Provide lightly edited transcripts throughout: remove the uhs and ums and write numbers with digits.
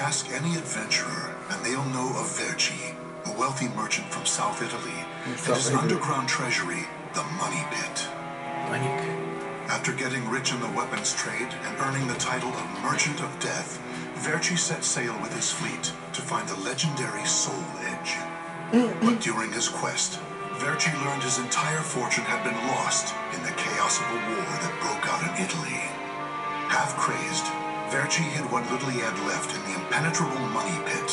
Ask any adventurer, and they'll know of Verci, a wealthy merchant from South Italy, and his underground treasury, the Money Pit. Money Pit. After getting rich in the weapons trade and earning the title of Merchant of Death, Verci set sail with his fleet to find the legendary Soul Edge. But during his quest, Verci learned his entire fortune had been lost in the chaos of a war that broke out in Italy. Half crazed, Verci hid what little he had left in the impenetrable Money Pit,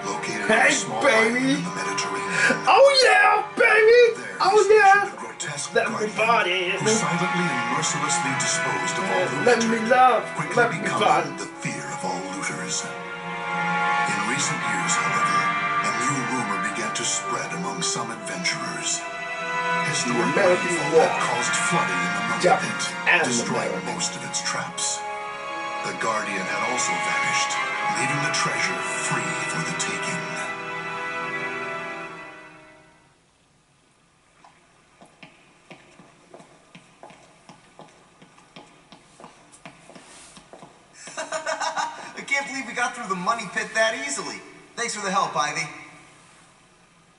located on a small island in the Mediterranean. Oh yeah, baby! There, oh yeah! The grotesque let me body. who silently and mercilessly disposed of all who let me love. quickly let me becoming the fear of all looters. In recent years, however, a new rumor began to spread among some adventurers. Historic rainfall had caused flooding in the Money Pit, destroying most of its traps. The Guardian had also vanished, leaving the treasure free for the taking. I can't believe we got through the Money Pit that easily. Thanks for the help, Ivy.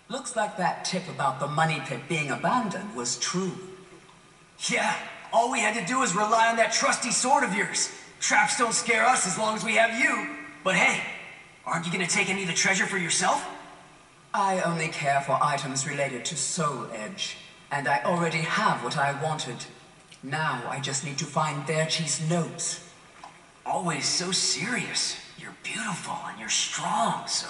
Looks like that tip about the Money Pit being abandoned was true. Yeah, all we had to do was rely on that trusty sword of yours. Traps don't scare us as long as we have you. But hey, aren't you gonna take any of the treasure for yourself? I only care for items related to Soul Edge, and I already have what I wanted. Now I just need to find Verci's notes. Always so serious. You're beautiful and you're strong, so,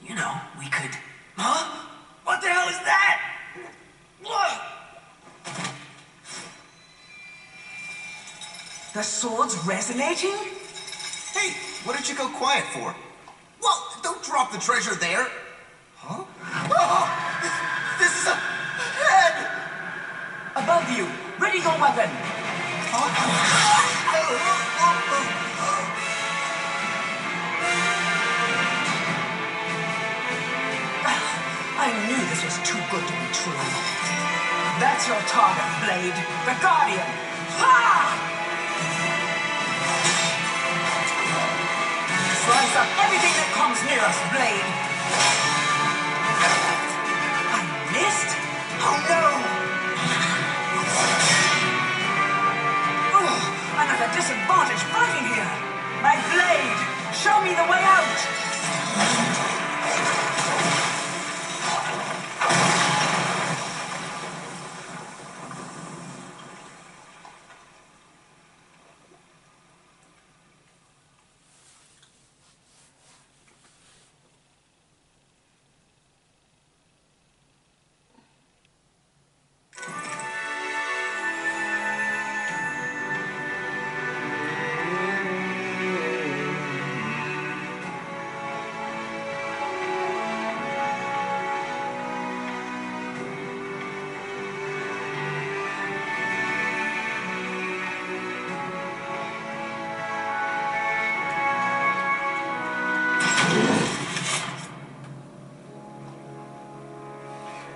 you know, we could... Huh? What the hell is that? What? The sword's resonating? Hey, what did you go quiet for? Well, don't drop the treasure there. Huh? Oh, this is a head! Above you! Ready your weapon! I knew this was too good to be true. That's your target, Blade. The Guardian! Ha! Slice up everything that comes near us, Blade! I missed? Oh no! I'm at a disadvantage fighting here! My blade! Show me the way out!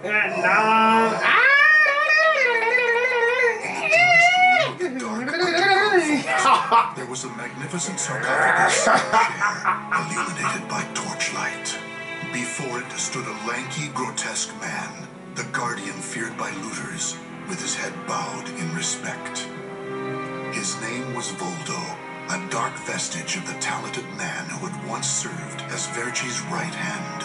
And now... There was a magnificent sarcophagus chair, illuminated by torchlight. Before it stood a lanky, grotesque man, the Guardian feared by looters, with his head bowed in respect. His name was Voldo, a dark vestige of the talented man who had once served as Verci's right hand.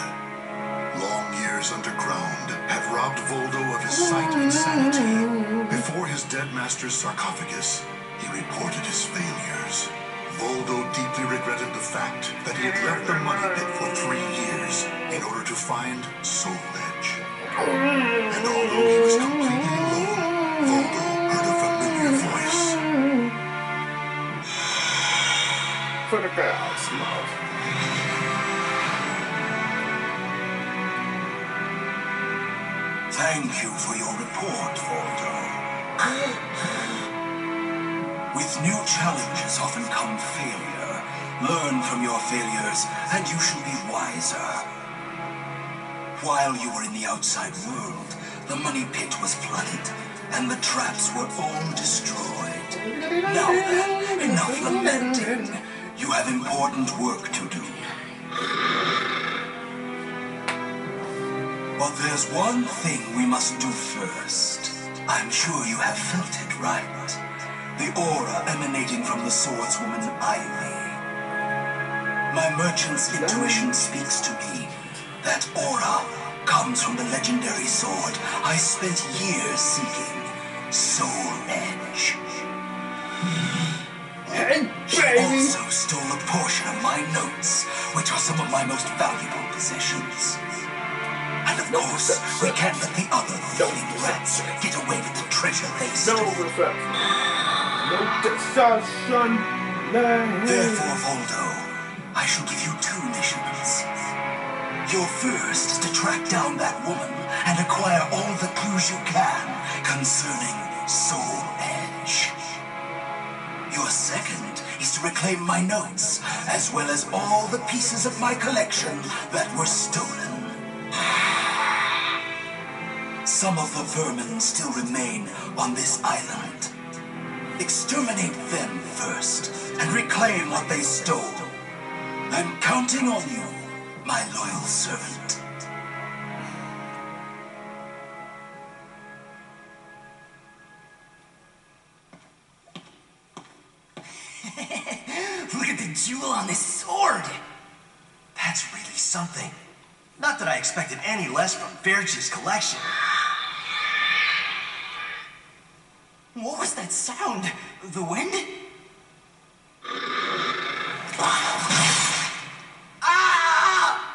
Long years underground had robbed Voldo of his sight and sanity. Before his dead master's sarcophagus, he reported his failures. Voldo deeply regretted the fact that he had left the Money Pit for 3 years in order to find Soul Edge. And although he was completely alone, Voldo heard a familiar voice. For the girls, love. Thank you for your report, Voldo. With new challenges often come failure. Learn from your failures, and you shall be wiser. While you were in the outside world, the Money Pit was flooded, and the traps were all destroyed. Now then, enough lamenting. You have important work to do. But there's one thing we must do first. I'm sure you have felt it, right? The aura emanating from the swordswoman Ivy. My merchant's intuition speaks to me. That aura comes from the legendary sword I spent years seeking, Soul Edge. She also stole a portion of my notes, which are some of my most valuable possessions. And of course, we can't let the other thieving rats get away with the treasure they stole. No deception. Therefore, Voldo, I shall give you 2 missions. Your first is to track down that woman and acquire all the clues you can concerning Soul Edge. Your second is to reclaim my notes, as well as all the pieces of my collection that were stolen. Some of the vermin still remain on this island. Exterminate them first, and reclaim what they stole. I'm counting on you, my loyal servant. Look at the jewel on this sword! That's really something. Not that I expected any less from Verchi's collection. What was that sound? The wind? Ah!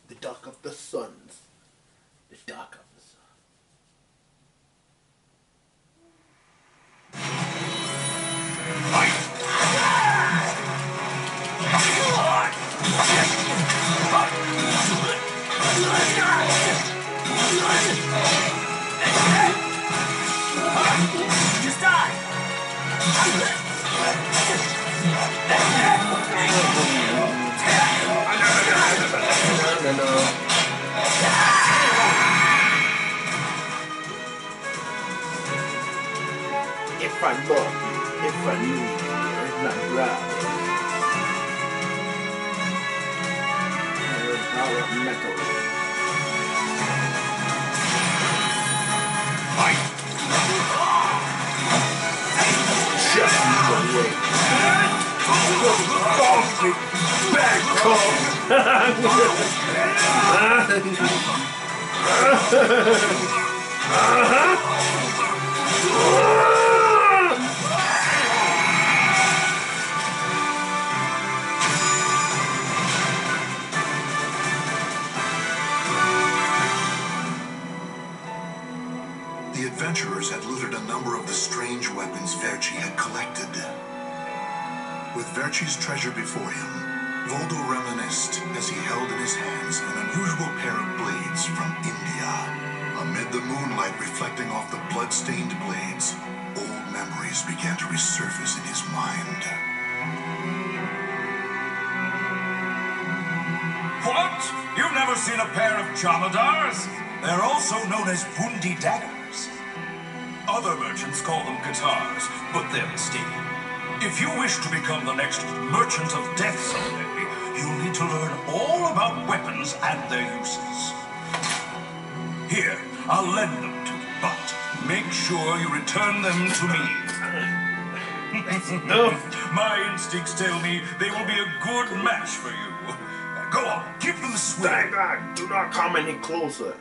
The dark of the suns. The dark of the sun. Just die! If I love you, if I need you, it's not right. Power of metal. Just away. Back The adventurers had looted a number of the strange weapons Verchi had collected. With Verchi's treasure before him, Voldo reminisced as he held in his hands an unusual pair of blades from India. Amid the moonlight reflecting off the blood-stained blades, old memories began to resurface in his mind. What? You've never seen a pair of Jamadars? They're also known as Bundi daggers. Other merchants call them guitars, but they're mistaken. If you wish to become the next merchant of death someday, you'll need to learn all about weapons and their uses. Here, I'll lend them to you, but make sure you return them to me. My instincts tell me they will be a good match for you. Go on, give them a swing. Dagger, do not come any closer.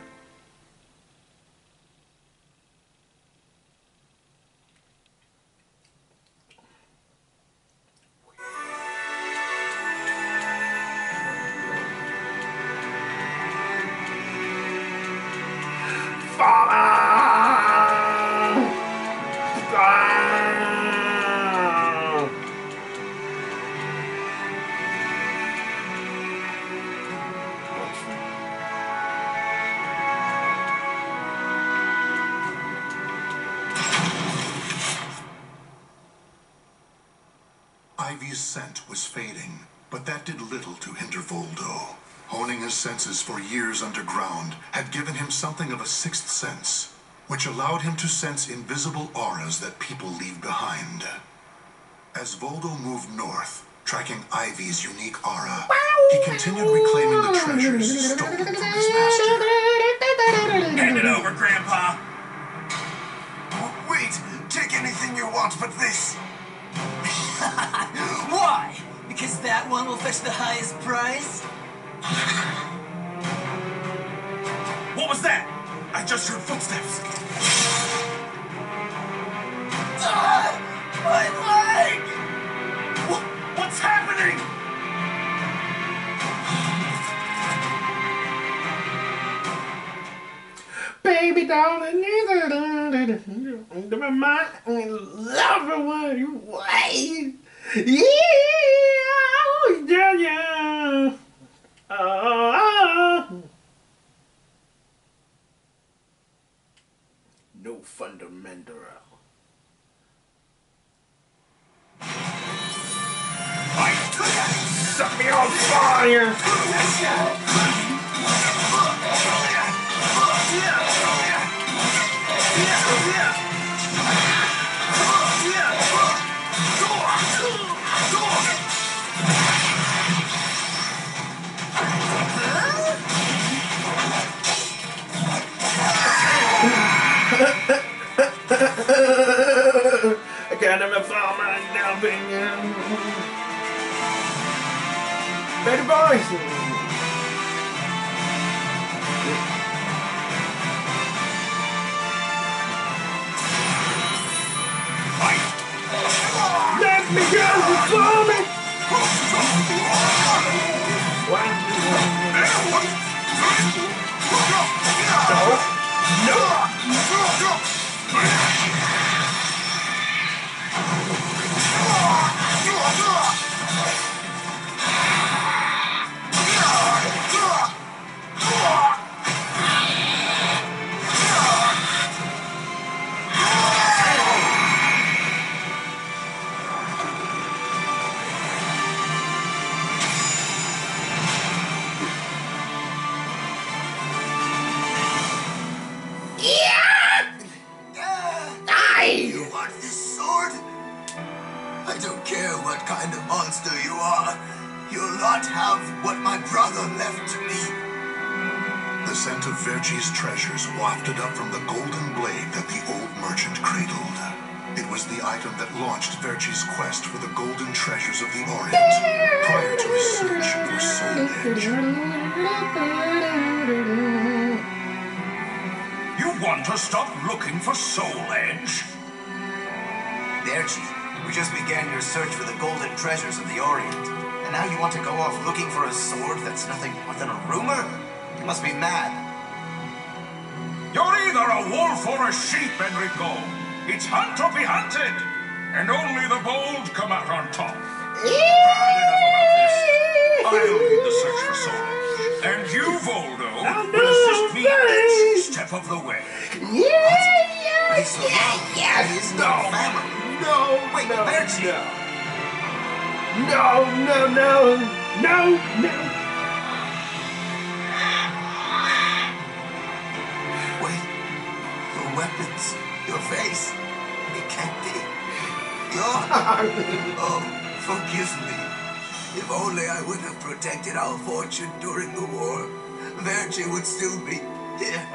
Verci's scent was fading, but that did little to hinder Voldo. Honing his senses for years underground had given him something of a sixth sense, which allowed him to sense invisible auras that people leave behind. As Voldo moved north, tracking Ivy's unique aura, he continued reclaiming the treasures stolen from his master. Hand it over, Grandpa. Wait, take anything you want but this. Why? Because that one will fetch the highest price? What was that? I just heard footsteps. My leg! What's happening? Baby darling, my lover when you wait. Yeah. No fundamental. Set me on fire! I can't even follow my dumping. Better boys! Let me go before me! No! You want this sword? I don't care what kind of monster you are. You'll not have what my brother left to me. The scent of Verci's treasures wafted up from the golden blade that the old merchant cradled. It was the item that launched Verci's quest for the golden treasures of the Orient, prior to his search for Soul Edge. You want to stop looking for Soul Edge? Verci, we just began your search for the golden treasures of the Orient. And now you want to go off looking for a sword that's nothing more than a rumor? You must be mad. You're either a wolf or a sheep, Enrico. It's hunt or be hunted. And only the bold come out on top. But enough about this. I'll lead the search for Soul Edge. And you, Voldo, will assist me each step of the way. He's alone. He is no family. No! Wait, no, Verci. no! Wait, your weapons, your face, it can't be. Oh, forgive me. If only I would have protected our fortune during the war, Verci would still be here.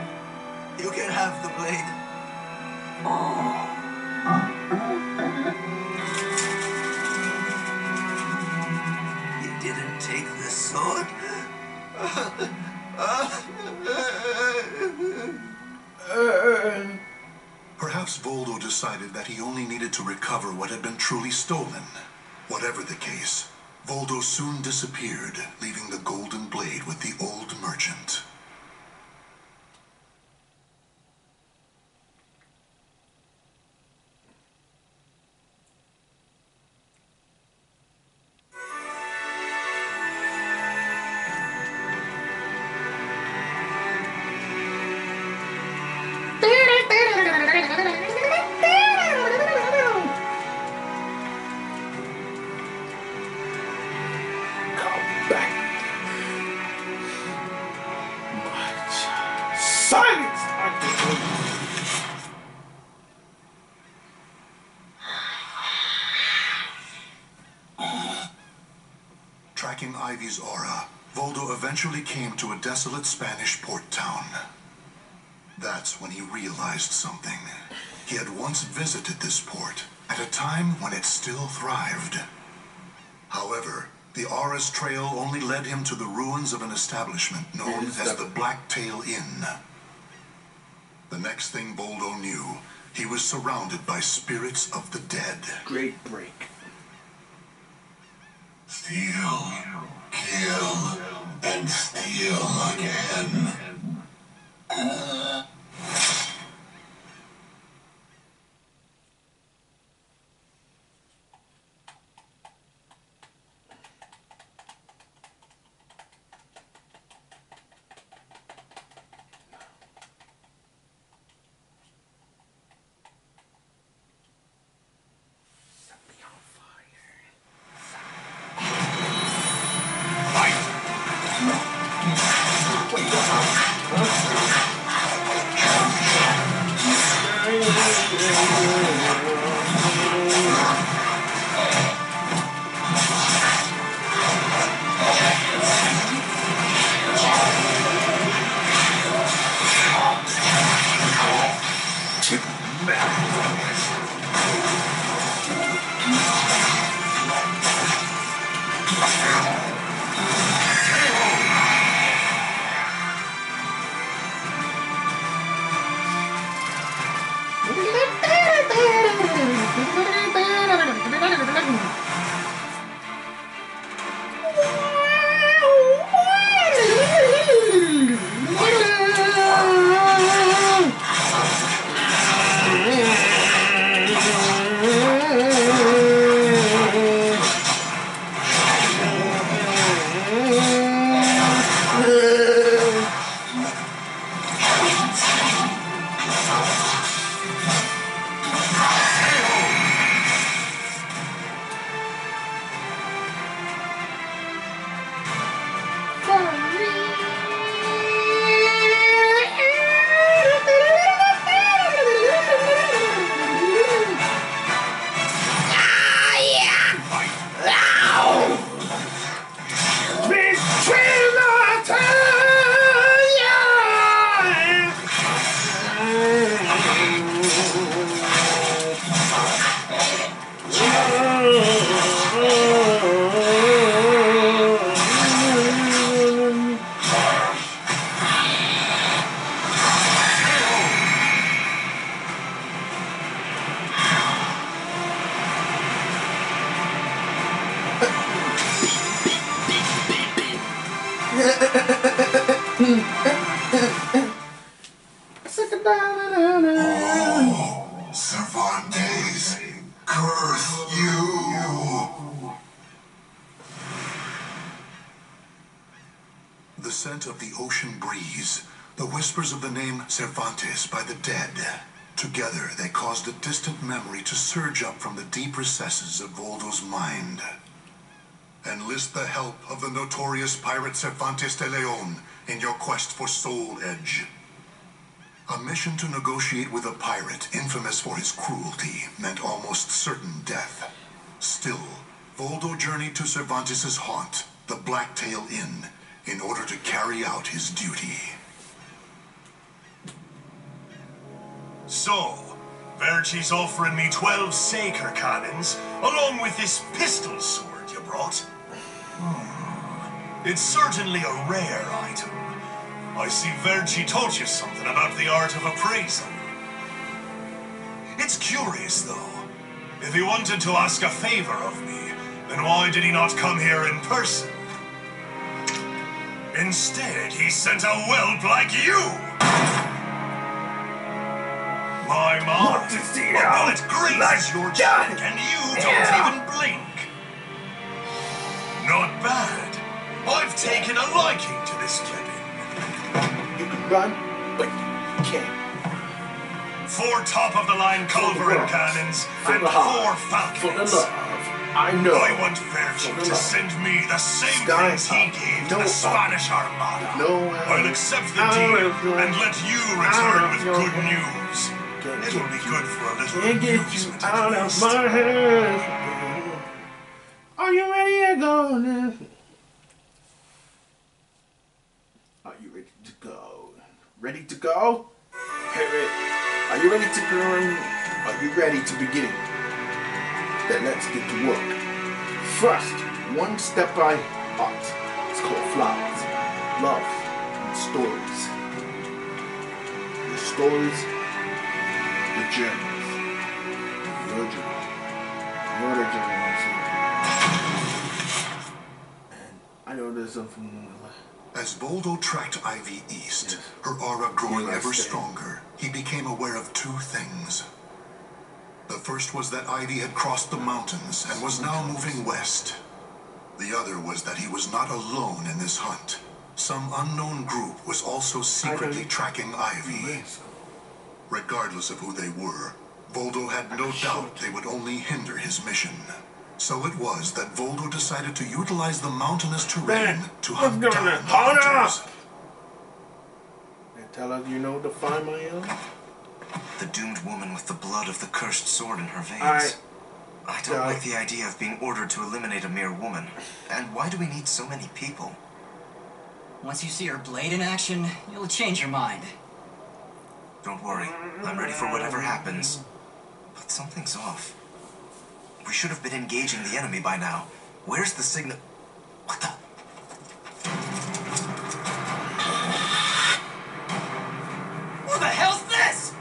You can have the blade. You didn't take the sword? Perhaps Voldo decided that he only needed to recover what had been truly stolen. Whatever the case, Voldo soon disappeared, leaving the golden blade with the old merchant. tracking Ivy's aura, Voldo eventually came to a desolate Spanish port town. That's when he realized something. He had once visited this port, at a time when it still thrived. However, the aura's trail only led him to the ruins of an establishment known as the Blacktail Inn. The next thing Voldo knew, he was surrounded by spirits of the dead. Great break. Steal, kill, and steal again. Oh, Cervantes, curse you! The scent of the ocean breeze, the whispers of the name Cervantes by the dead. Together, they caused a distant memory to surge up from the deep recesses of Voldo's mind. Enlist the help of the notorious pirate Cervantes de Leon in your quest for Soul Edge. A mission to negotiate with a pirate infamous for his cruelty meant almost certain death. Still, Voldo journeyed to Cervantes' haunt, the Blacktail Inn, in order to carry out his duty. So, Verci's offering me 12 Saker cannons, along with this pistol sword you brought. It's certainly a rare item. I see Verci taught you something about the art of appraisal. It's curious, though. If he wanted to ask a favor of me, then why did he not come here in person? Instead, he sent a whelp like you! My mind, a bullet grazes your cheek, and you don't even blink. Not bad. I've taken a liking to this clipping. You can run, but you can't. 4 top-of-the-line culverin cannons and 4 falcons. For the love. I know. I want Verci to send me the same things he gave to the Spanish Armada. I'll accept the deal and let you return with good news. It'll be good for a little amusement out at of least. my hands. Are you ready to go? Ready to go? Hey, are you ready to go? Are you ready to begin? Then let's get to work. First, one step by art. It's called flowers, love, and stories. The stories, the journeys. Your journey. Your journey. And I know there's something. As Voldo tracked Ivy east, her aura growing ever stronger, he became aware of two things. The first was that Ivy had crossed the mountains and was now moving west. The other was that he was not alone in this hunt. Some unknown group was also secretly tracking Ivy. Regardless of who they were, Voldo had no doubt they would only hinder his mission. So it was that Voldo decided to utilize the mountainous terrain to hunt down the hunters. And tell us you know to find my own? The doomed woman with the blood of the cursed sword in her veins. I don't like the idea of being ordered to eliminate a mere woman. And why do we need so many people? Once you see her blade in action, you'll change your mind. Don't worry, I'm ready for whatever happens. But something's off. We should have been engaging the enemy by now. Where's the signal? What the? Who the hell's this?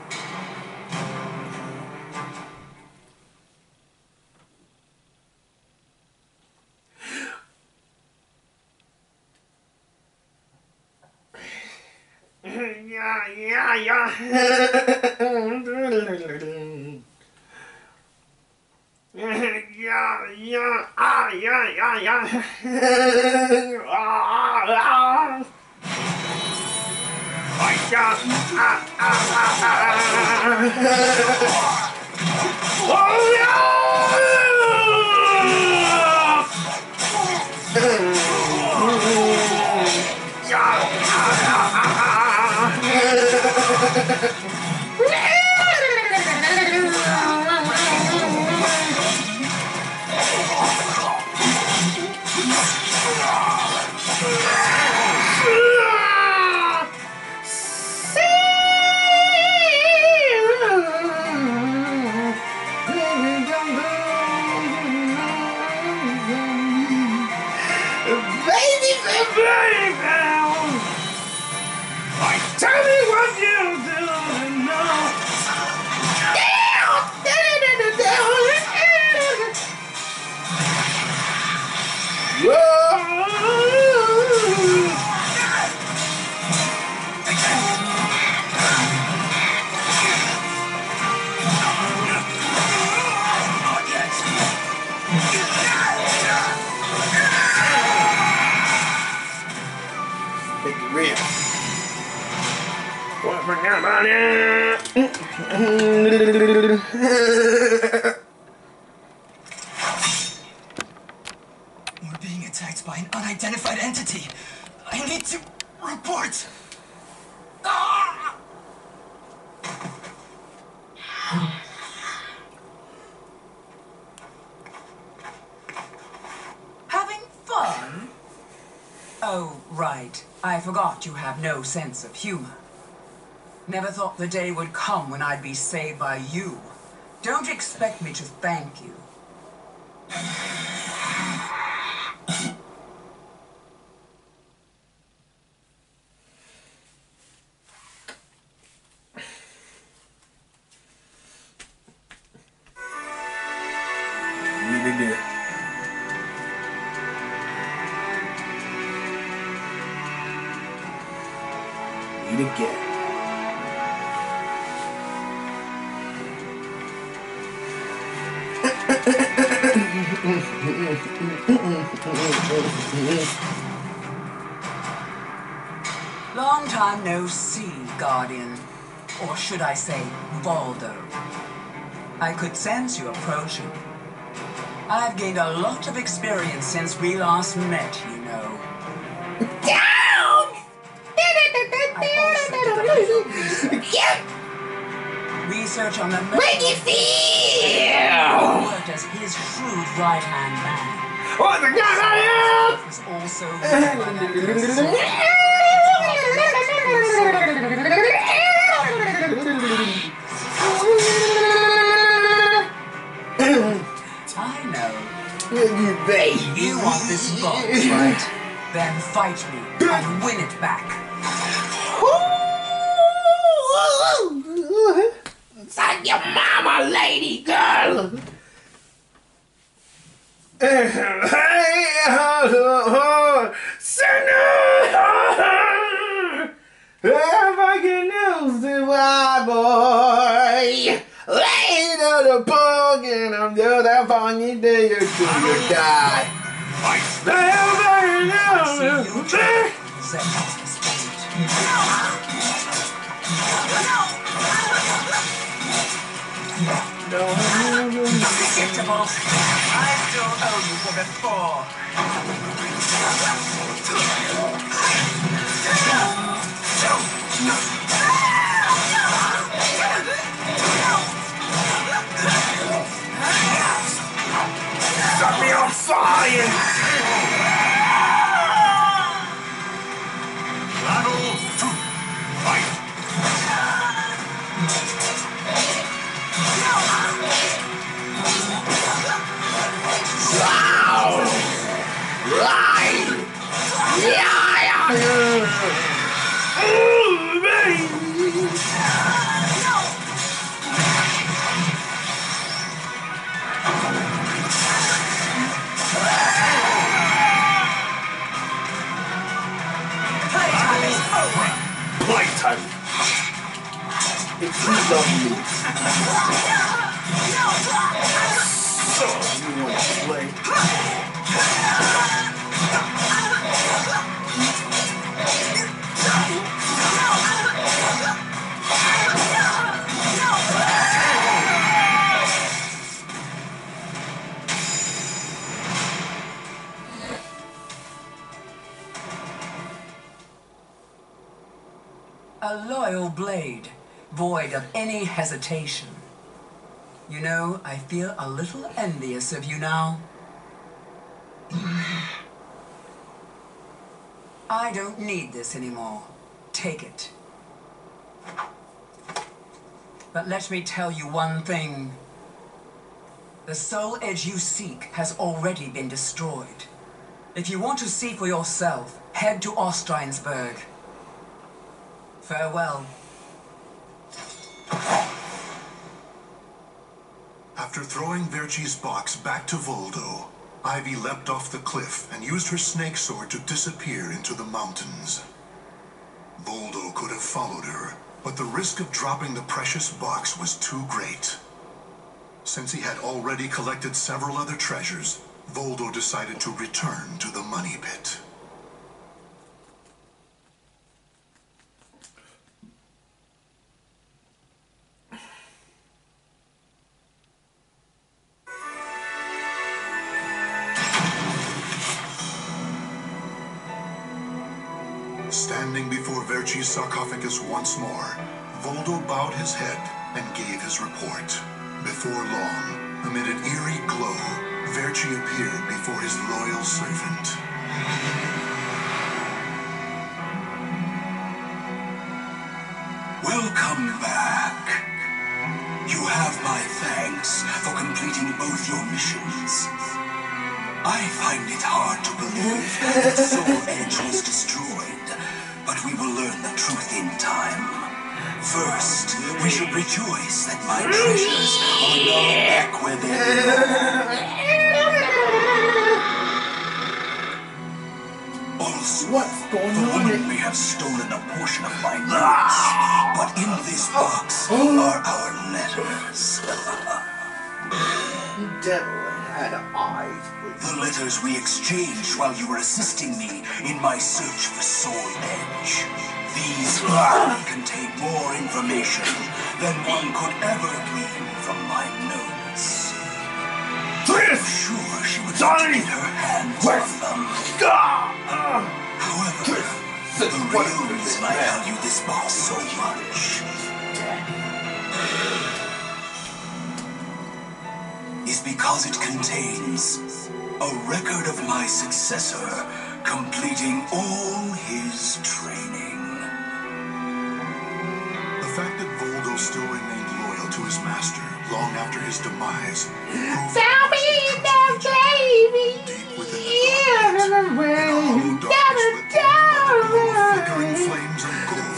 We're being attacked by an unidentified entity. I need to report. Ah! Having fun? Oh, right. I forgot you have no sense of humor. Never thought the day would come when I'd be saved by you. Don't expect me to thank you. Eat again. Long time no see, Guardian. Or should I say, Voldo. I could sense you approaching. I've gained a lot of experience since we last met, you know. Down! I also did a little research. Research on the When you feel! worked as his shrewd right-hand man. What the Was also You want this box, right? Then fight me and win it back. Suck your mama, lady girl. Fucking news to my boy. Later the punk and I'm just a funny day or two to die. Unforgettable. I still owe you for before. Set me on fire! Battle 2. Fight. Playtime. It's too lovely. So you want to play? A loyal blade, void of any hesitation. You know, I feel a little envious of you now. I don't need this anymore. Take it. But let me tell you one thing. The soul edge you seek has already been destroyed. If you want to see for yourself, head to Ostreinsburg. Farewell. After throwing Verci's box back to Voldo, Ivy leapt off the cliff and used her snake sword to disappear into the mountains. Voldo could have followed her, but the risk of dropping the precious box was too great. Since he had already collected several other treasures, Voldo decided to return to the money pit. Standing before Verci's sarcophagus once more, Voldo bowed his head and gave his report. Before long, amid an eerie glow, Verci appeared before his loyal servant. Welcome back. You have my thanks for completing both your missions. I find it hard to believe that the soul edge was destroyed, but we will learn the truth in time. First, we should rejoice that my treasures are now back where they belong. Also, What's going the on? woman may have stolen a portion of my notes, but in this box are our letters. Devil had eyes. The letters we exchanged while you were assisting me in my search for Soul Edge. These contain more information than one could ever glean from my notes. I'm sure she would like to get her hands on them. However, the real reason I value this box so much is because it contains a record of my successor completing all his training. The fact that Voldo still remained loyal to his master long after his demise, Tell me now, baby. deep within the dark pit, in a hollow darkness lit by the glow of flickering flames and gold.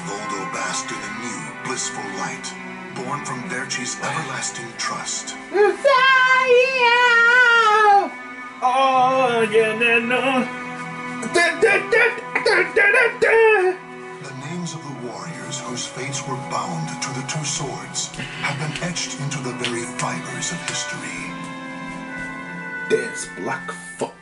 Voldo basked in a new, blissful light, born from Derchi's everlasting trust. Oh, yeah, no. The names of the warriors whose fates were bound to the two swords have been etched into the very fibers of history. There's Blackfoot.